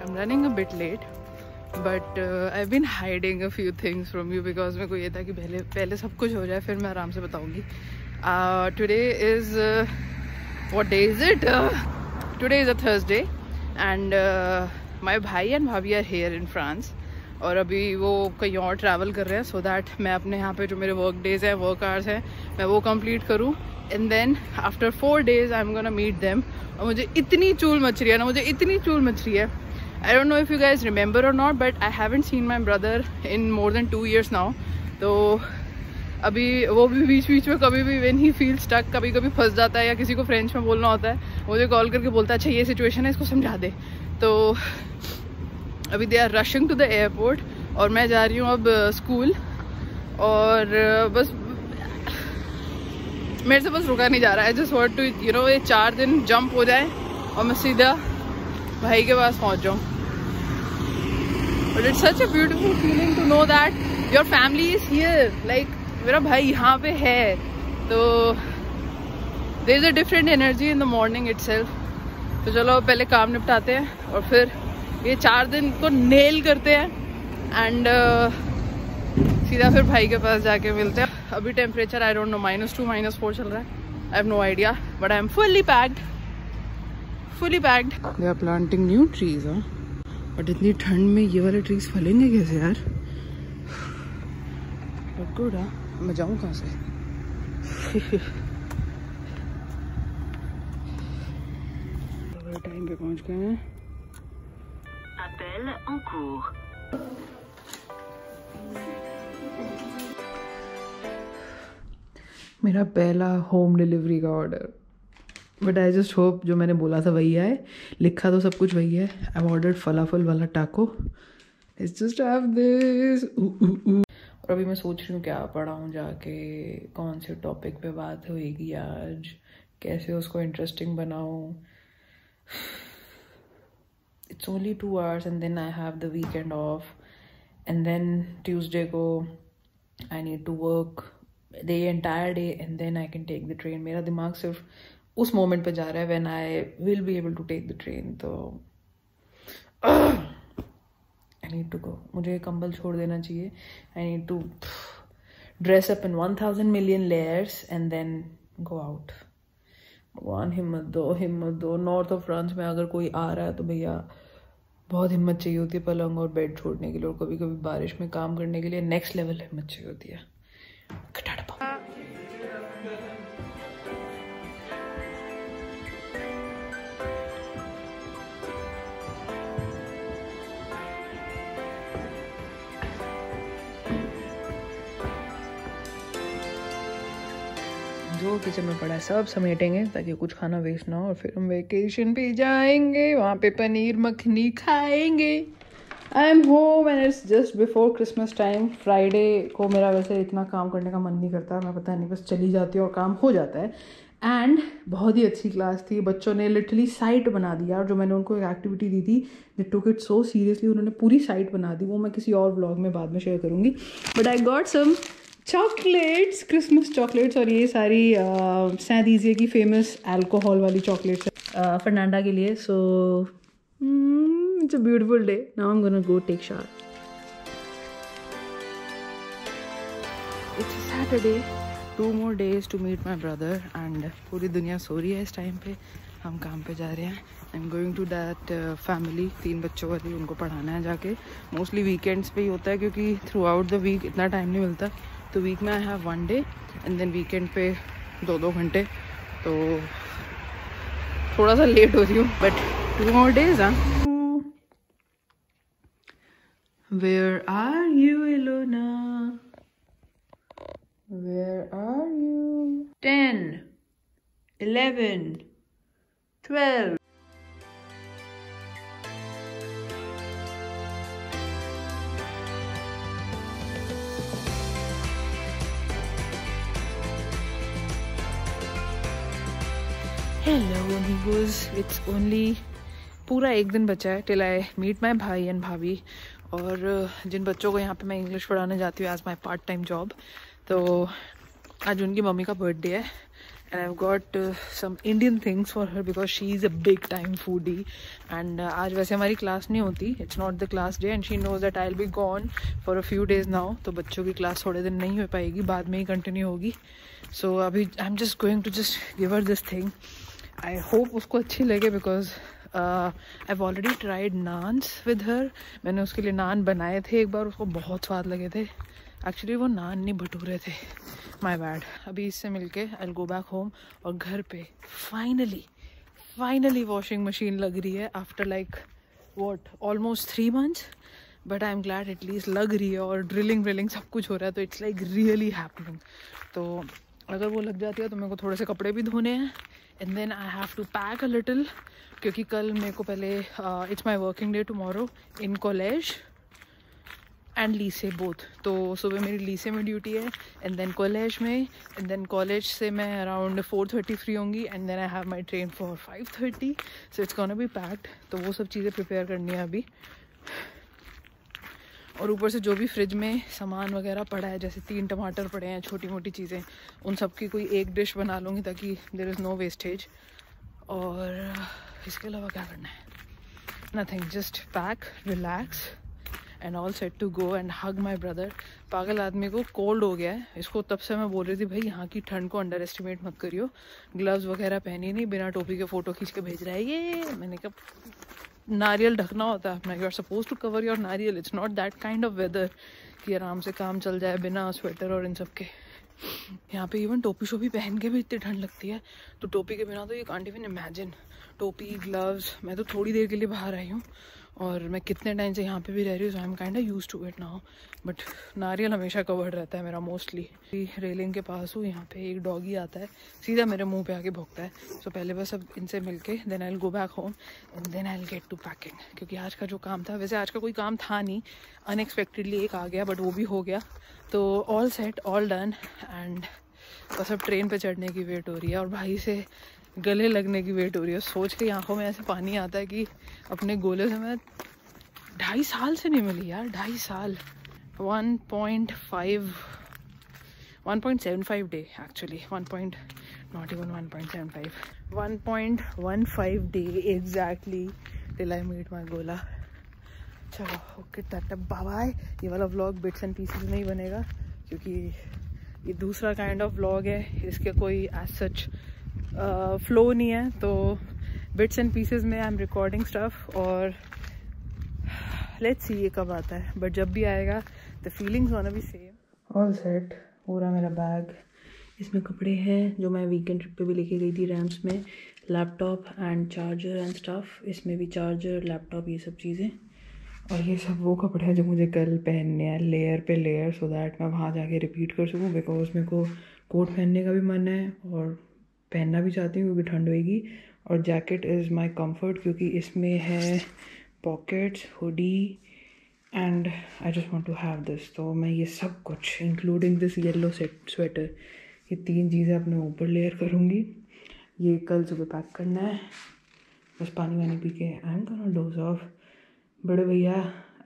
I'm running a bit late, but I've been hiding a few things from you because मेरे को ये था कि पहले सब कुछ हो जाए फिर मैं आराम से बताऊँगी. Today is what day is it? Today is a Thursday and my भाई and भाभी are here in France. और अभी वो कहीं और ट्रैवल कर रहे हैं so that मैं अपने यहाँ पे जो मेरे वर्क डेज हैं, वर्क आवर्स हैं, मैं वो कंप्लीट करूँ. And then after 4 days I am gonna meet them. और मुझे इतनी चूल मच रही है ना, मुझे इतनी चूल मच रही है. I don't know if you guys remember or not, but I haven't seen my brother in more than 2 years now. तो अभी वो भी बीच बीच में कभी भी व्हेन ही फील स्टक, कभी कभी फंस जाता है या किसी को फ्रेंच में बोलना होता है, मुझे कॉल करके बोलता है अच्छा ये सिचुएशन है, इसको समझा दे. तो अभी they are rushing to the airport और मैं जा रही हूँ अब स्कूल. और बस मेरे से बस रुका नहीं जा रहा है. Just want to you know ये 4 दिन जंप हो जाए और मैं सीधा भाई के पास पहुँच जाऊँ. But it's such a beautiful feeling to know that your family is here. Like मेरा भाई यहाँ पे है. तो there is a different energy in the morning itself. तो चलो पहले काम निपटाते हैं और फिर ये 4 दिन को नेल करते हैं एंड सीधा फिर भाई के पास जाके मिलते हैं. अभी टेम्परेचर आई डोंट नो -2 -4 चल रहा है. I have no idea but I am fully packed. They are planting new trees. But इतनी ठंड में ये वाले ट्रीज फलेंगे कैसे यार? But good. मैं जाऊँ कहाँ से? टाइम पे पहुँच गए हैं. Appel en cours. मेरा पहला होम डिलीवरी का order. But I just hope जो मैंने बोला था वही आए. लिखा तो सब कुछ वही है. आई ऑर्डर्ड फलाफल वाला टाको. It's just have this. और अभी मैं सोच रही हूँ क्या पढ़ाऊँ जाके, कौन से टॉपिक पे बात होएगी आज, कैसे उसको इंटरेस्टिंग बनाऊँ. It's only 2 hours and then I have the weekend off and then Tuesday go I need to work the entire day and then I can take the train. मेरा दिमाग सिर्फ उस मोमेंट पे जा रहा है when I will be able to take the train. तो I need to go. मुझे कंबल छोड़ देना चाहिए. I need to dress up in 1000 million layers and then go out. भगवान हिम्मत दो. नॉर्थ ऑफ फ्रांस में अगर कोई आ रहा है तो भैया बहुत हिम्मत चाहिए होती है पलंग और बेड छोड़ने के लिए, और कभी कभी बारिश में काम करने के लिए नेक्स्ट लेवल हिम्मत चाहिए होती है. जो किचन में पड़ा है सब समेटेंगे ताकि कुछ खाना वेस्ट ना हो. और फिर हम वेकेशन पे जाएंगे, वहाँ पे पनीर मखनी खाएंगे. I am home and it's just before Christmas time. Friday को मेरा वैसे इतना काम करने का मन नहीं करता, मैं पता नहीं बस चली जाती हूँ और काम हो जाता है. एंड बहुत ही अच्छी क्लास थी. बच्चों ने लिटरली साइट बना दिया. और जो मैंने उनको एक एक्टिविटी दी थी, दे टुक इट सो सीरियसली. उन्होंने पूरी साइट बना दी. वो मैं किसी और व्लॉग में बाद में शेयर करूँगी. But I got some chocolates, Christmas chocolates. और ये सारी सैंड ईजिया की फेमस अल्कोहल वाली चॉकलेट्स है फर्नांडा के लिए. So it's a beautiful day. Now I am gonna go take shower. It's Saturday. 2 more days to meet my brother and पूरी दुनिया सो रही है इस टाइम पे. हम काम पे जा रहे हैं. I am going to that family, 3 बच्चों वाली, उनको पढ़ाना है जाके. मोस्टली वीकेंड्स पे ही होता है क्योंकि थ्रू आउट द वीक इतना टाइम नहीं मिलता. तो वीक में I have 1 day and then weekend पे 2-2 घंटे. तो थोड़ा सा लेट हो रही हूँ but 2 more days. Where are you, Ilona? Where are you? 10, 11, 12. Hello amigos, it's only पूरा 1 दिन बचा है टिल आई मीट माई भाई एंड भाभी. और जिन बच्चों को यहाँ पे मैं इंग्लिश पढ़ाने जाती हूँ as my part time job, तो आज उनकी मम्मी का बर्थडे है and I've got some Indian things for her because she is a big time foodie. And आज वैसे हमारी क्लास नहीं होती, it's not the class day, and she knows that I'll be gone for a few days now. तो बच्चों की class थोड़े दिन नहीं हो पाएगी, बाद में ही कंटिन्यू होगी. So अभी I'm just going to just give her this thing. I hope उसको अच्छी लगे because I've already tried naans with her. मैंने उसके लिए नान बनाए थे एक बार, उसको बहुत स्वाद लगे थे. एक्चुअली वो नान नहीं भटूरे थे, माई बैड. अभी इससे मिलके आई विल गो बैक होम. और घर पे फाइनली वॉशिंग मशीन लग रही है after like what almost 3 months. But I am glad at least लग रही है और ड्रिलिंग सब कुछ हो रहा है, तो इट्स लाइक रियली हैपनिंग. तो अगर वो लग जाती है तो मेरे को थोड़े से कपड़े भी धोने हैं. And then I have to pack a little, क्योंकि कल मेरे को पहले it's my working day tomorrow in college and लीसे बोथ. तो सुबह मेरी लीसे में ड्यूटी है एंड देन कॉलेज में, एंड देन कॉलेज से मैं अराउंड 4:30 फ्री होंगी and then I have my train for 5:30. So it's gonna be packed. तो वो सब चीज़ें प्रिपेयर करनी है अभी. और ऊपर से जो भी फ्रिज में सामान वगैरह पड़ा है, जैसे 3 टमाटर पड़े हैं, छोटी मोटी चीज़ें, उन सब की कोई एक डिश बना लूँगी ताकि देयर इज़ नो वेस्टेज. और इसके अलावा क्या करना है? Nothing, just pack, relax and all set to go and hug my brother. पागल आदमी को कोल्ड हो गया है. इसको तब से मैं बोल रही थी भाई यहाँ की ठंड को अंडर एस्टिमेट मत करियो. ग्लव्स वगैरह पहनी नहीं, बिना टोपी के फ़ोटो खींच के भेज रहा है ये. मैंने कहा नारियल ढकना होता है अपना. You are suppose to cover your नारियल. It's not that kind of weather कि आराम से काम चल जाए बिना स्वेटर और इन सब के. यहाँ पे इवन टोपी शोपी पहन के भी इतनी ठंड लगती है, तो टोपी के बिना तो यू कांट इवन इमेजिन. टोपी, ग्लव्स. मैं तो थोड़ी देर के लिए बाहर आई हूँ और मैं कितने टाइम से यहाँ पे भी रह रही हूँ, so I am kind of used to it now. But नारियल हमेशा कवर्ड रहता है मेरा मोस्टली. रेलिंग के पास हूँ, यहाँ पे एक डॉगी आता है, सीधा मेरे मुंह पे आके भौंकता है. सो पहले बस अब इनसे मिलके then I will go back home and then I will get to packing. क्योंकि आज का जो काम था, वैसे आज का कोई काम था नहीं, अनएक्सपेक्टेडली एक आ गया, बट वो भी हो गया. तो all set, all done. And बस अब ट्रेन पे चढ़ने की वेट हो रही है और भाई से गले लगने की वेट हो रही है. सोच के आंखों में ऐसे पानी आता है कि अपने गोले से मैं 2.5 साल से नहीं मिली यार. 2.5 साल. 1.75 day actually. 1.15 day exactly till I meet my गोला. चलो ओके, टाटा बाय बाय. ये वाला व्लॉग बिट्स एंड पीसेस में ही बनेगा क्योंकि ये दूसरा काइंड ऑफ व्लॉग है. इसके कोई एज सच फ्लो नहीं है, तो बिट्स एंड पीसेस में आई एम रिकॉर्डिंग स्टफ. और लेट्स सी ये कब आता है, बट जब भी आएगा the feelings gonna be same. All set. पूरा मेरा बैग, इसमें कपड़े हैं जो मैं वीकेंड ट्रिप पे भी लेके गई थी रैम्स में. Laptop and charger and stuff. इसमें भी चार्जर, लैपटॉप, ये सब चीज़ें. और ये सब वो कपड़े हैं जो मुझे कल पहनने हैं, लेयर पे लेयर, सो दैट मैं वहाँ जाके रिपीट कर सकूँ. बिकॉज मेरे को कोट पहनने का भी मन है और पहनना भी चाहती हूँ क्योंकि ठंड होएगी. और जैकेट इज़ माई कम्फर्ट क्योंकि इसमें है pockets, hoodie and I just want to have this. तो मैं ये सब कुछ इंक्लूडिंग दिस येलो स्वेटर, ये 3 चीज़ें अपने ऊपर लेयर करूँगी. ये कल सुबह पैक करना है. बस पानी वानी पी के आई एम गोना डोज ऑफ. बड़े भैया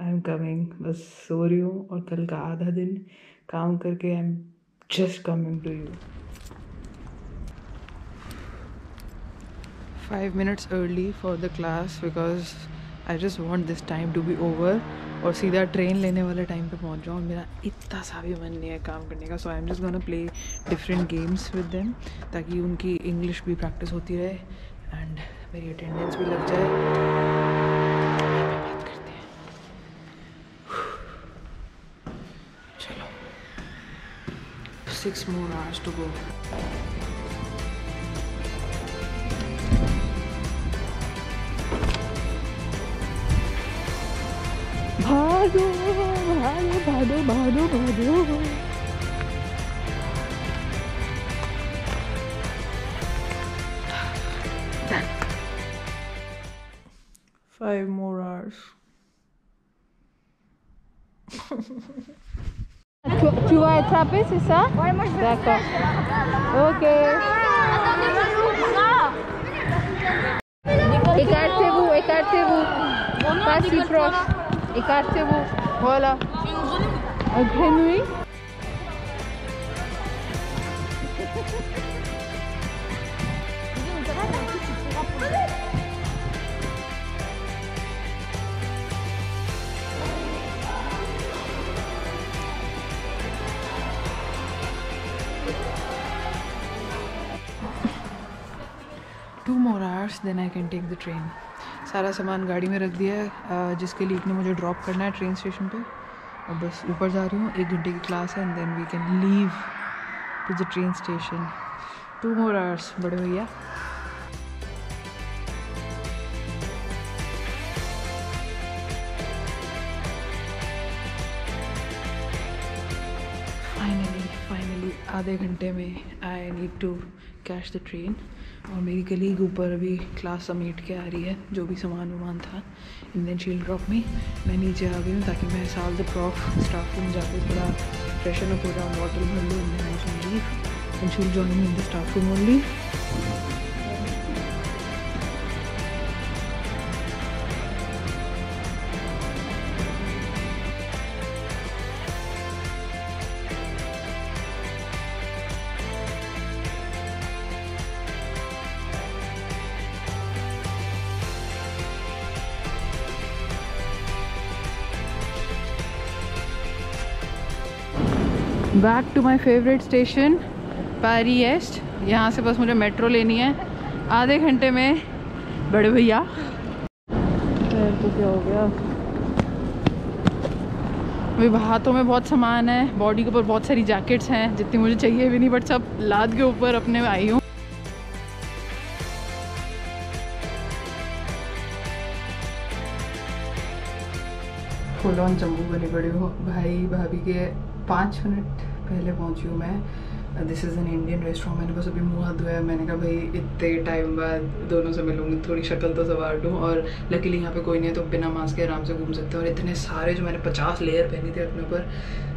आई एम कमिंग. बस सो रही हूँ और कल का आधा दिन काम करके I am just coming to you. 5 minutes early for the class because I just want this time to be over और सीधा ट्रेन लेने वाले टाइम पे पहुंच जाऊँ. मेरा इतना सा भी मन नहीं है काम करने का. So I am just gonna play different games with them ताकि उनकी इंग्लिश भी प्रैक्टिस होती रहे एंड मेरी अटेंडेंस भी लग जाए. बात करते हैं. चलो 6 more hours to go. भागो भागो भागो भागो भागो. 5 more hours. Tu vas attraper, c'est ça? Ouais, moi je vais. D'accord. Ok. Écartez-vous, écartez-vous. Pas si proche. Écartez-vous. Voilà. Un grenouille. 2 more hours then I can take the train. सारा सामान गाड़ी में रख दिया है जिसके लिए ने मुझे ड्रॉप करना है ट्रेन स्टेशन पे। अब बस ऊपर जा रही हूँ, 1 घंटे की क्लास है and then we can leave to the train station. 2 more hours बड़े भैया। फाइनली आधे घंटे में I need to catch the train. और मेरी कलीग ऊपर अभी क्लास समेट के आ रही है जो भी सामान वामान था, and then she will drop me. मैं नीचे आ गई हूँ ताकि मैं साल द प्रॉफ स्टाफ रूम जाके थोड़ा फ्रेशन अप हो जाऊँ, वाटर भर लूँ and then I can leave and she will join me in the staff room only. Back to my favourite station Paris East. यहाँ से बस मुझे मेट्रो लेनी है आधे घंटे में। बड़े भैया पैर को क्या हो गया? अभी हाथों में बहुत सामान है, बॉडी के ऊपर बहुत सारी जैकेट्स हैं जितनी मुझे चाहिए भी नहीं, बट सब लाद के ऊपर अपने में आई हूँ। फुल ऑन जम्बू बनी पड़ी हूँ। भाई भाभी के 5 मिनट पहले पहुँची हूँ मैं। This is an Indian restaurant. मैंने बस अभी मुँह हाथ धोया। मैंने कहा भाई इतने टाइम बाद दोनों से मिलूँगी, थोड़ी शक्ल तो सवार दूँ। और लकीली यहाँ पे कोई नहीं है तो बिना मास्क के आराम से घूम सकते हैं। और इतने सारे जो मैंने 50 लेयर पहनी थी अपने ऊपर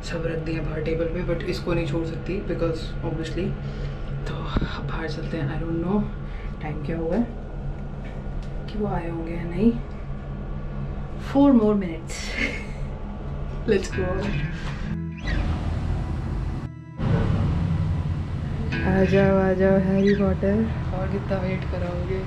सब रख दिए बाहर टेबल पे, बट इसको नहीं छोड़ सकती बिकॉज ऑब्वियसली। तो अब बाहर चलते हैं। आई डोंट नो टाइम क्या हुआ है कि वो आए होंगे या नहीं। 4 more minutes. Let's go. आ जाओ हैरी पॉटर। और कितना वेट कराओगे?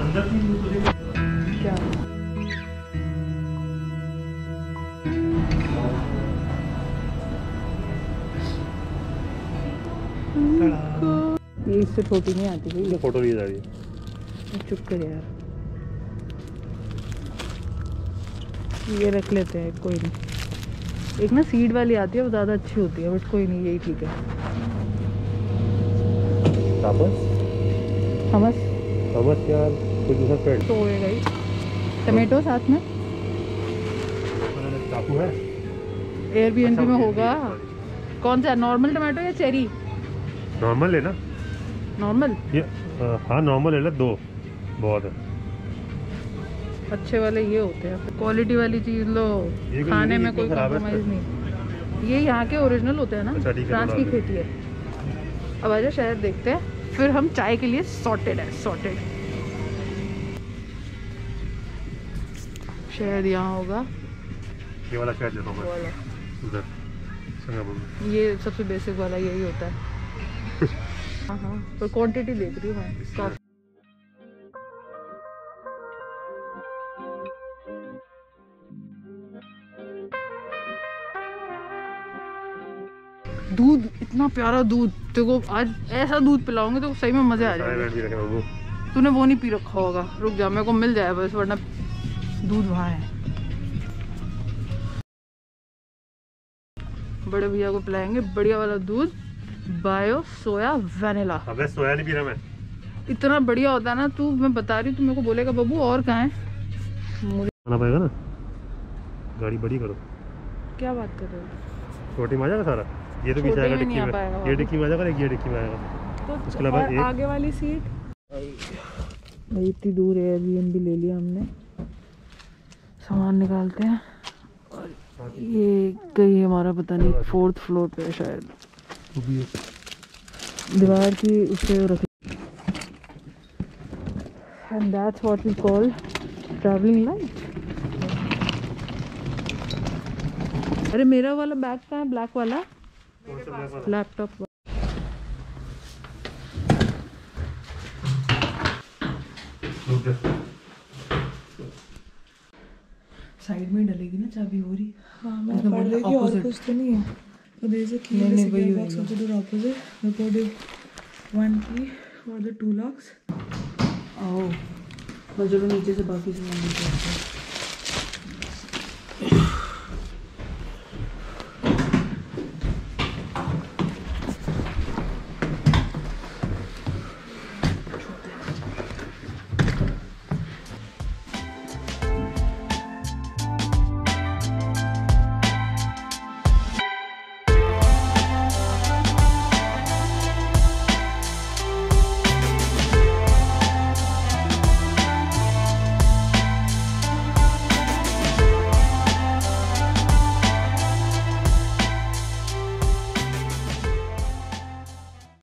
अंदर क्या ये इससे छोटी नहीं आती भाई। ये फोटो ली जा रही है। चुप कर यार, ये रख लेते हैं, कोई नहीं। एक ना सीड वाली आती है वो ज़्यादा अच्छी होती है, बट कोई नहीं, यही ठीक है। हमस यार कुछ दूसरा पेड़ तो होएगा ही। टमाटो साथ में चाकू है। एयरबीएनबी में होगा। कौन सा, नॉर्मल टमाटो या चेरी? नॉर्मल है ना? नॉर्मल ये हाँ नॉर्मल है ना, 2 बहुत है। अच्छे वाले ये होते हैं, क्वालिटी वाली चीज़ लो, खाने में कोई कॉम्प्रोमाइज़ नहीं। ये यहाँ के ओरिजिनल होते हैं ना, फ्रांस की खेती है। अब आजा शहर देखते हैं, फिर हम चाय के लिए सॉर्टेड है। सॉर्टेड शायद यहाँ होगा। ये वाला शायद देखो मैं उधर सिंगापुर। ये सबसे बेसिक वाला यही होता है। हाँ, पर क्वांटिटी देख रही हूँ मैं काफी। दूध, इतना प्यारा दूध। देखो आज ऐसा दूध पिलाऊंगे तो सही में मजे आ जाएंगे। तूने वो नहीं पी रखा होगा, रुक जा, मेरे को मिल जाए बस, वरना दूध वहाँ है। बड़े भैया को पिलाएंगे बढ़िया वाला दूध, बायो सोया वैनिला। अबे सोया नहीं पी रहा मैं। इतना बढ़िया होता है ना। तू, मैं बता रही हूँ, तू मेरे को बोलेगा बाबू और कहाँ है? मुझे आना पड़ेगा ना, गाड़ी बड़ी करो। क्या बात कर रहे हो? छोटी में आ जाएगा सारा। ये तो पीछे आएगा डिक्की में, ये डिक्की में आ जाएगा, ये डिक्की में आएगा। तो उसके अलावा एक आगे वाली सीट भाई इतनी दूर है। एयरबीएनबी ले लिया हमने, सामान निकालते हैं। और ये कहीं हमारा पता नहीं 4th फ्लोर पे है शायद। दीवार की उसे रखी। And that's what we call travelling light. अरे मेरा वाला बैग कहाँ है, ब्लैक वाला लैपटॉप। साइड में डलेगी ना चाबी हो रही। हाँ मैं पढ़ रही थी और कुछ तो नहीं है। So there is a key in the second box of the door opposite. We put one key for the two locks. आओ मैं चलो नीचे से बाकी सामान लेके आते हैं।